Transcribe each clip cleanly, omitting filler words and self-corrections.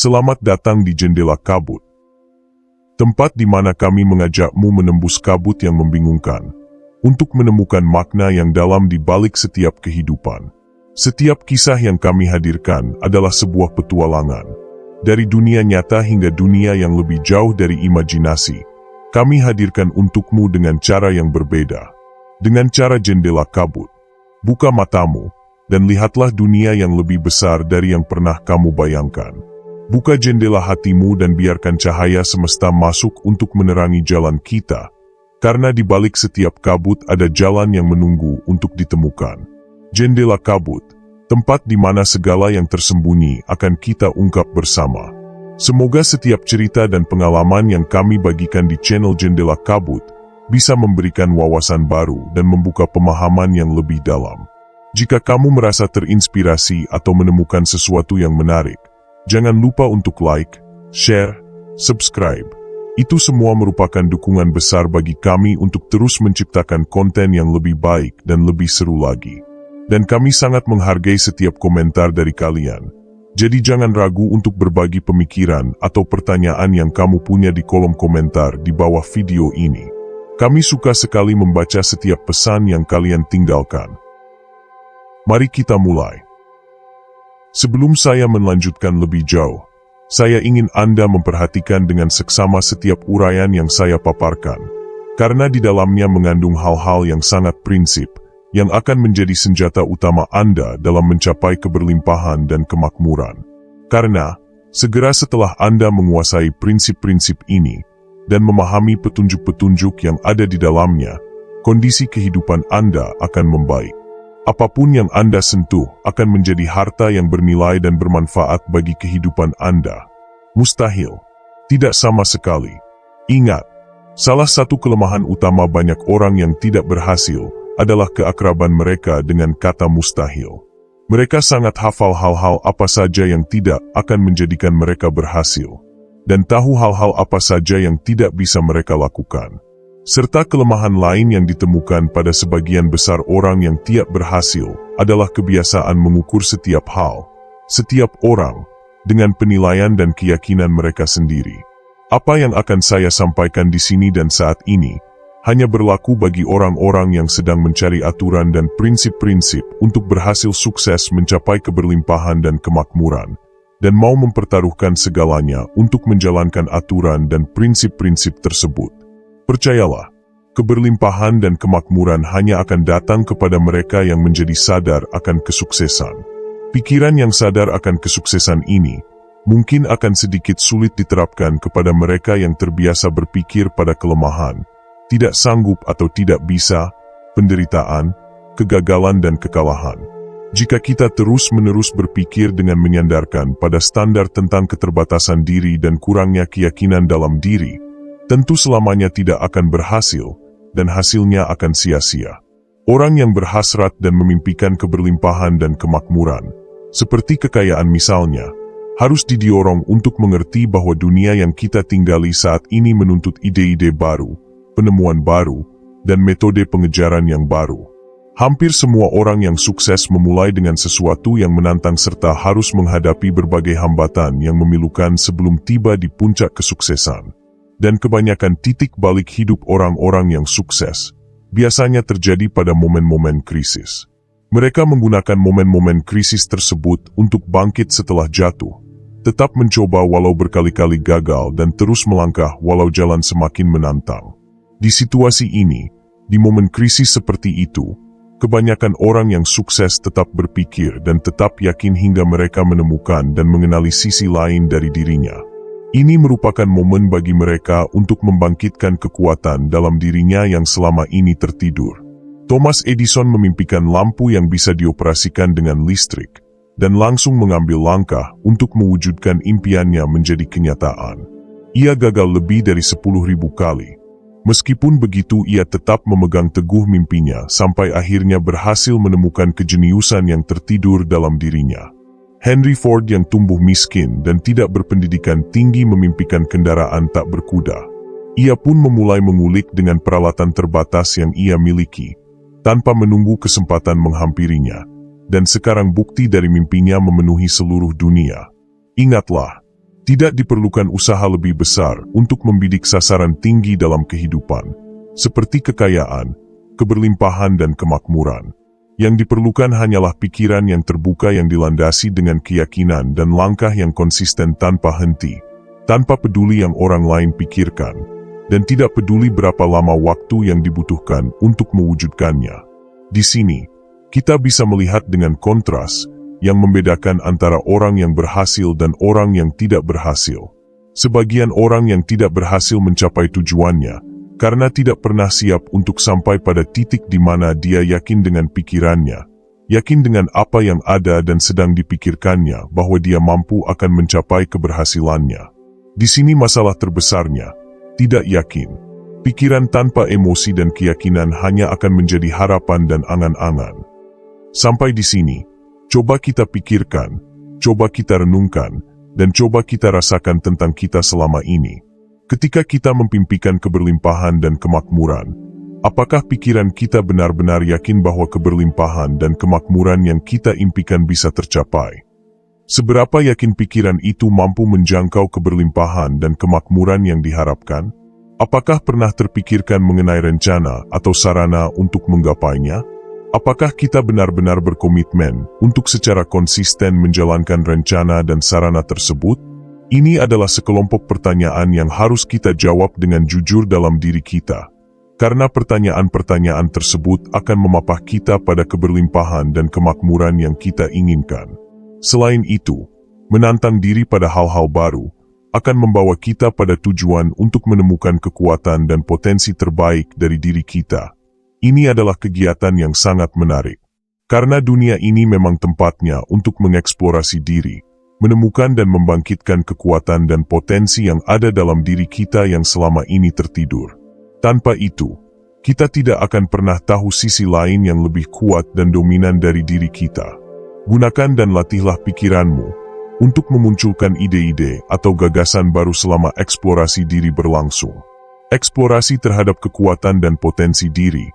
Selamat datang di Jendela Kabut. Tempat di mana kami mengajakmu menembus kabut yang membingungkan, untuk menemukan makna yang dalam di balik setiap kehidupan. Setiap kisah yang kami hadirkan adalah sebuah petualangan. Dari dunia nyata hingga dunia yang lebih jauh dari imajinasi, kami hadirkan untukmu dengan cara yang berbeda. Dengan cara Jendela Kabut. Buka matamu, dan lihatlah dunia yang lebih besar dari yang pernah kamu bayangkan. Buka jendela hatimu dan biarkan cahaya semesta masuk untuk menerangi jalan kita. Karena di balik setiap kabut ada jalan yang menunggu untuk ditemukan. Jendela Kabut, tempat di mana segala yang tersembunyi akan kita ungkap bersama. Semoga setiap cerita dan pengalaman yang kami bagikan di channel Jendela Kabut bisa memberikan wawasan baru dan membuka pemahaman yang lebih dalam. Jika kamu merasa terinspirasi atau menemukan sesuatu yang menarik, jangan lupa untuk like, share, subscribe. Itu semua merupakan dukungan besar bagi kami untuk terus menciptakan konten yang lebih baik dan lebih seru lagi. Dan kami sangat menghargai setiap komentar dari kalian. Jadi jangan ragu untuk berbagi pemikiran atau pertanyaan yang kamu punya di kolom komentar di bawah video ini. Kami suka sekali membaca setiap pesan yang kalian tinggalkan. Mari kita mulai. Sebelum saya melanjutkan lebih jauh, saya ingin Anda memperhatikan dengan seksama setiap uraian yang saya paparkan, karena di dalamnya mengandung hal-hal yang sangat prinsip, yang akan menjadi senjata utama Anda dalam mencapai keberlimpahan dan kemakmuran. Karena, segera setelah Anda menguasai prinsip-prinsip ini, dan memahami petunjuk-petunjuk yang ada di dalamnya, kondisi kehidupan Anda akan membaik. Apapun yang Anda sentuh akan menjadi harta yang bernilai dan bermanfaat bagi kehidupan Anda. Mustahil. Tidak sama sekali. Ingat, salah satu kelemahan utama banyak orang yang tidak berhasil adalah keakraban mereka dengan kata mustahil. Mereka sangat hafal hal-hal apa saja yang tidak akan menjadikan mereka berhasil, dan tahu hal-hal apa saja yang tidak bisa mereka lakukan. Serta kelemahan lain yang ditemukan pada sebagian besar orang yang tidak berhasil adalah kebiasaan mengukur setiap hal, setiap orang, dengan penilaian dan keyakinan mereka sendiri. Apa yang akan saya sampaikan di sini dan saat ini, hanya berlaku bagi orang-orang yang sedang mencari aturan dan prinsip-prinsip untuk berhasil sukses mencapai keberlimpahan dan kemakmuran, dan mau mempertaruhkan segalanya untuk menjalankan aturan dan prinsip-prinsip tersebut. Percayalah, keberlimpahan dan kemakmuran hanya akan datang kepada mereka yang menjadi sadar akan kesuksesan. Pikiran yang sadar akan kesuksesan ini, mungkin akan sedikit sulit diterapkan kepada mereka yang terbiasa berpikir pada kelemahan, tidak sanggup atau tidak bisa, penderitaan, kegagalan dan kekalahan. Jika kita terus-menerus berpikir dengan menyandarkan pada standar tentang keterbatasan diri dan kurangnya keyakinan dalam diri, tentu selamanya tidak akan berhasil, dan hasilnya akan sia-sia. Orang yang berhasrat dan memimpikan keberlimpahan dan kemakmuran, seperti kekayaan misalnya, harus didorong untuk mengerti bahwa dunia yang kita tinggali saat ini menuntut ide-ide baru, penemuan baru, dan metode pengejaran yang baru. Hampir semua orang yang sukses memulai dengan sesuatu yang menantang serta harus menghadapi berbagai hambatan yang memilukan sebelum tiba di puncak kesuksesan. Dan kebanyakan titik balik hidup orang-orang yang sukses biasanya terjadi pada momen-momen krisis. Mereka menggunakan momen-momen krisis tersebut untuk bangkit setelah jatuh, tetap mencoba walau berkali-kali gagal dan terus melangkah walau jalan semakin menantang. Di situasi ini, di momen krisis seperti itu, kebanyakan orang yang sukses tetap berpikir dan tetap yakin hingga mereka menemukan dan mengenali sisi lain dari dirinya. Ini merupakan momen bagi mereka untuk membangkitkan kekuatan dalam dirinya yang selama ini tertidur. Thomas Edison memimpikan lampu yang bisa dioperasikan dengan listrik, dan langsung mengambil langkah untuk mewujudkan impiannya menjadi kenyataan. Ia gagal lebih dari 10.000 kali. Meskipun begitu, ia tetap memegang teguh mimpinya sampai akhirnya berhasil menemukan kejeniusan yang tertidur dalam dirinya. Henry Ford yang tumbuh miskin dan tidak berpendidikan tinggi memimpikan kendaraan tak berkuda. Ia pun memulai mengulik dengan peralatan terbatas yang ia miliki, tanpa menunggu kesempatan menghampirinya, dan sekarang bukti dari mimpinya memenuhi seluruh dunia. Ingatlah, Tidak diperlukan usaha lebih besar untuk membidik sasaran tinggi dalam kehidupan, seperti kekayaan, keberlimpahan dan kemakmuran. Yang diperlukan hanyalah pikiran yang terbuka yang dilandasi dengan keyakinan dan langkah yang konsisten tanpa henti, tanpa peduli yang orang lain pikirkan, dan tidak peduli berapa lama waktu yang dibutuhkan untuk mewujudkannya. Di sini, kita bisa melihat dengan kontras yang membedakan antara orang yang berhasil dan orang yang tidak berhasil. Sebagian orang yang tidak berhasil mencapai tujuannya karena tidak pernah siap untuk sampai pada titik di mana dia yakin dengan pikirannya, yakin dengan apa yang ada dan sedang dipikirkannya bahwa dia mampu akan mencapai keberhasilannya. Di sini masalah terbesarnya, tidak yakin. Pikiran tanpa emosi dan keyakinan hanya akan menjadi harapan dan angan-angan. Sampai di sini, coba kita pikirkan, coba kita renungkan, dan coba kita rasakan tentang kita selama ini. Ketika kita mempimpikan keberlimpahan dan kemakmuran, apakah pikiran kita benar-benar yakin bahwa keberlimpahan dan kemakmuran yang kita impikan bisa tercapai? Seberapa yakin pikiran itu mampu menjangkau keberlimpahan dan kemakmuran yang diharapkan? Apakah pernah terpikirkan mengenai rencana atau sarana untuk menggapainya? Apakah kita benar-benar berkomitmen untuk secara konsisten menjalankan rencana dan sarana tersebut? Ini adalah sekelompok pertanyaan yang harus kita jawab dengan jujur dalam diri kita. Karena pertanyaan-pertanyaan tersebut akan memapah kita pada keberlimpahan dan kemakmuran yang kita inginkan. Selain itu, menantang diri pada hal-hal baru akan membawa kita pada tujuan untuk menemukan kekuatan dan potensi terbaik dari diri kita. Ini adalah kegiatan yang sangat menarik. Karena dunia ini memang tempatnya untuk mengeksplorasi diri, menemukan dan membangkitkan kekuatan dan potensi yang ada dalam diri kita yang selama ini tertidur. Tanpa itu, kita tidak akan pernah tahu sisi lain yang lebih kuat dan dominan dari diri kita. Gunakan dan latihlah pikiranmu untuk memunculkan ide-ide atau gagasan baru selama eksplorasi diri berlangsung. Eksplorasi terhadap kekuatan dan potensi diri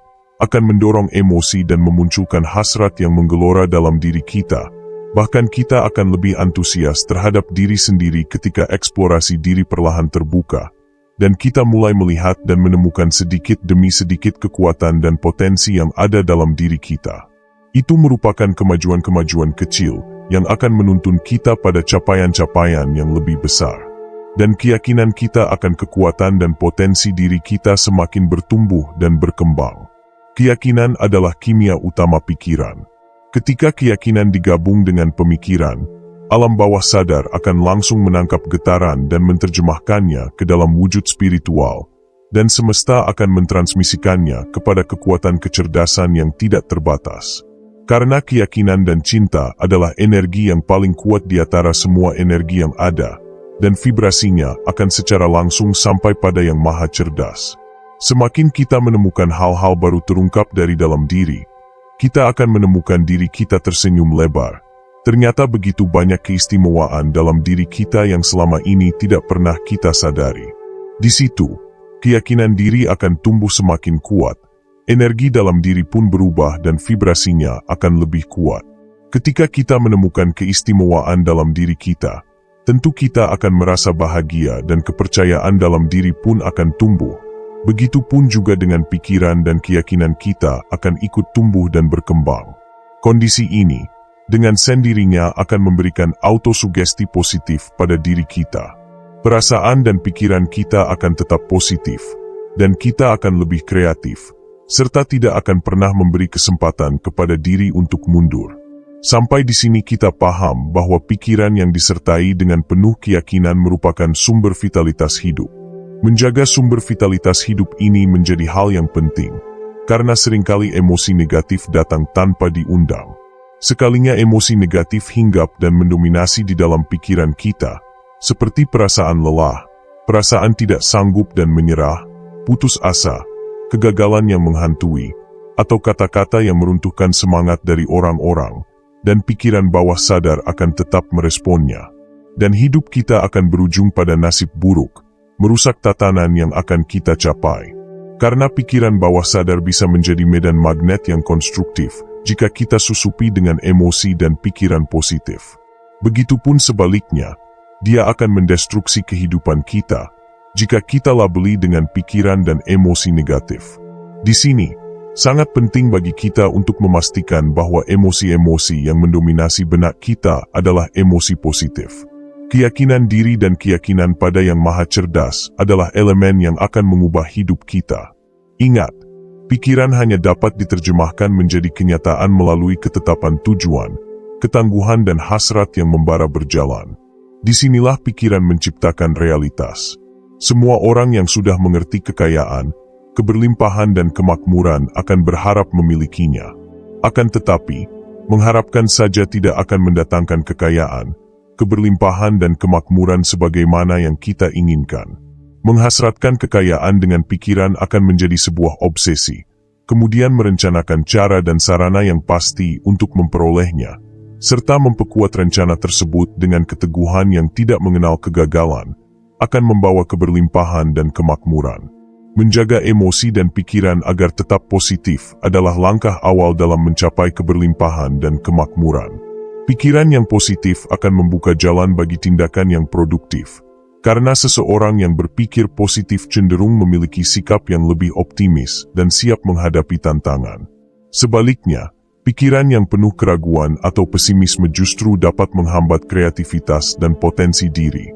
akan mendorong emosi dan memunculkan hasrat yang menggelora dalam diri kita. Bahkan kita akan lebih antusias terhadap diri sendiri ketika eksplorasi diri perlahan terbuka, dan kita mulai melihat dan menemukan sedikit demi sedikit kekuatan dan potensi yang ada dalam diri kita. Itu merupakan kemajuan-kemajuan kecil yang akan menuntun kita pada capaian-capaian yang lebih besar. Dan keyakinan kita akan kekuatan dan potensi diri kita semakin bertumbuh dan berkembang. Keyakinan adalah kimia utama pikiran. Ketika keyakinan digabung dengan pemikiran, alam bawah sadar akan langsung menangkap getaran dan menerjemahkannya ke dalam wujud spiritual, dan semesta akan mentransmisikannya kepada kekuatan kecerdasan yang tidak terbatas. Karena keyakinan dan cinta adalah energi yang paling kuat di antara semua energi yang ada, dan vibrasinya akan secara langsung sampai pada yang maha cerdas. Semakin kita menemukan hal-hal baru terungkap dari dalam diri, kita akan menemukan diri kita tersenyum lebar. Ternyata begitu banyak keistimewaan dalam diri kita yang selama ini tidak pernah kita sadari. Di situ, keyakinan diri akan tumbuh semakin kuat, energi dalam diri pun berubah dan vibrasinya akan lebih kuat. Ketika kita menemukan keistimewaan dalam diri kita, tentu kita akan merasa bahagia dan kepercayaan dalam diri pun akan tumbuh. Begitupun juga dengan pikiran dan keyakinan kita akan ikut tumbuh dan berkembang. Kondisi ini, dengan sendirinya akan memberikan autosugesti positif pada diri kita. Perasaan dan pikiran kita akan tetap positif, dan kita akan lebih kreatif, serta tidak akan pernah memberi kesempatan kepada diri untuk mundur. Sampai di sini kita paham bahwa pikiran yang disertai dengan penuh keyakinan merupakan sumber vitalitas hidup. Menjaga sumber vitalitas hidup ini menjadi hal yang penting, karena seringkali emosi negatif datang tanpa diundang. Sekalinya emosi negatif hinggap dan mendominasi di dalam pikiran kita, seperti perasaan lelah, perasaan tidak sanggup dan menyerah, putus asa, kegagalan yang menghantui, atau kata-kata yang meruntuhkan semangat dari orang-orang, dan pikiran bawah sadar akan tetap meresponnya. Dan hidup kita akan berujung pada nasib buruk, merusak tatanan yang akan kita capai. Karena pikiran bawah sadar bisa menjadi medan magnet yang konstruktif jika kita susupi dengan emosi dan pikiran positif. Begitupun sebaliknya, dia akan mendestruksi kehidupan kita jika kita labeli dengan pikiran dan emosi negatif. Di sini, sangat penting bagi kita untuk memastikan bahwa emosi-emosi yang mendominasi benak kita adalah emosi positif. Keyakinan diri dan keyakinan pada Yang Maha Cerdas adalah elemen yang akan mengubah hidup kita. Ingat, pikiran hanya dapat diterjemahkan menjadi kenyataan melalui ketetapan tujuan, ketangguhan dan hasrat yang membara berjalan. Disinilah pikiran menciptakan realitas. Semua orang yang sudah mengerti kekayaan, keberlimpahan dan kemakmuran akan berharap memilikinya. Akan tetapi, mengharapkan saja tidak akan mendatangkan kekayaan, keberlimpahan dan kemakmuran sebagaimana yang kita inginkan. Menghasratkan kekayaan dengan pikiran akan menjadi sebuah obsesi, kemudian merencanakan cara dan sarana yang pasti untuk memperolehnya, serta memperkuat rencana tersebut dengan keteguhan yang tidak mengenal kegagalan, akan membawa keberlimpahan dan kemakmuran. Menjaga emosi dan pikiran agar tetap positif adalah langkah awal dalam mencapai keberlimpahan dan kemakmuran. Pikiran yang positif akan membuka jalan bagi tindakan yang produktif, karena seseorang yang berpikir positif cenderung memiliki sikap yang lebih optimis dan siap menghadapi tantangan. Sebaliknya, pikiran yang penuh keraguan atau pesimisme justru dapat menghambat kreativitas dan potensi diri.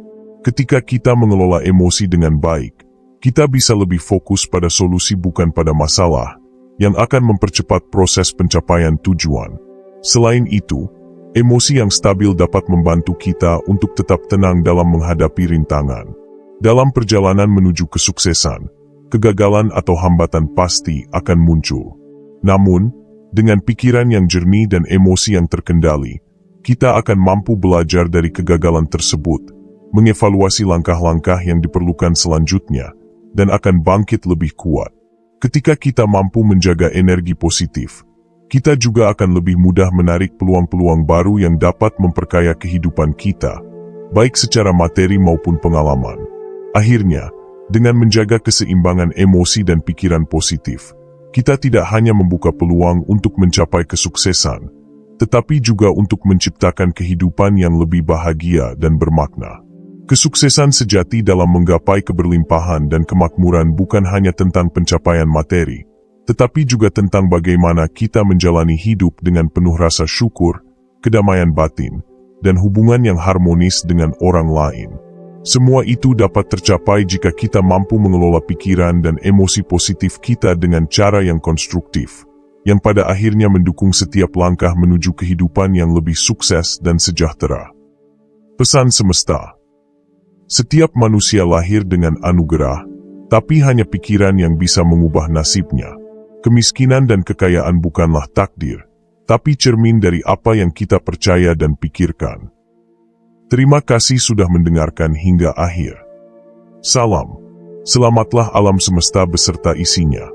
Ketika kita mengelola emosi dengan baik, kita bisa lebih fokus pada solusi bukan pada masalah, yang akan mempercepat proses pencapaian tujuan. Selain itu, emosi yang stabil dapat membantu kita untuk tetap tenang dalam menghadapi rintangan. Dalam perjalanan menuju kesuksesan, kegagalan atau hambatan pasti akan muncul. Namun, dengan pikiran yang jernih dan emosi yang terkendali, kita akan mampu belajar dari kegagalan tersebut, mengevaluasi langkah-langkah yang diperlukan selanjutnya, dan akan bangkit lebih kuat. Ketika kita mampu menjaga energi positif, kita juga akan lebih mudah menarik peluang-peluang baru yang dapat memperkaya kehidupan kita, baik secara materi maupun pengalaman. Akhirnya, dengan menjaga keseimbangan emosi dan pikiran positif, kita tidak hanya membuka peluang untuk mencapai kesuksesan, tetapi juga untuk menciptakan kehidupan yang lebih bahagia dan bermakna. Kesuksesan sejati dalam menggapai keberlimpahan dan kemakmuran bukan hanya tentang pencapaian materi, tetapi juga tentang bagaimana kita menjalani hidup dengan penuh rasa syukur, kedamaian batin, dan hubungan yang harmonis dengan orang lain. Semua itu dapat tercapai jika kita mampu mengelola pikiran dan emosi positif kita dengan cara yang konstruktif, yang pada akhirnya mendukung setiap langkah menuju kehidupan yang lebih sukses dan sejahtera. Pesan semesta. Setiap manusia lahir dengan anugerah, tapi hanya pikiran yang bisa mengubah nasibnya. Kemiskinan dan kekayaan bukanlah takdir, tapi cermin dari apa yang kita percaya dan pikirkan. Terima kasih sudah mendengarkan hingga akhir. Salam. Selamatlah alam semesta beserta isinya.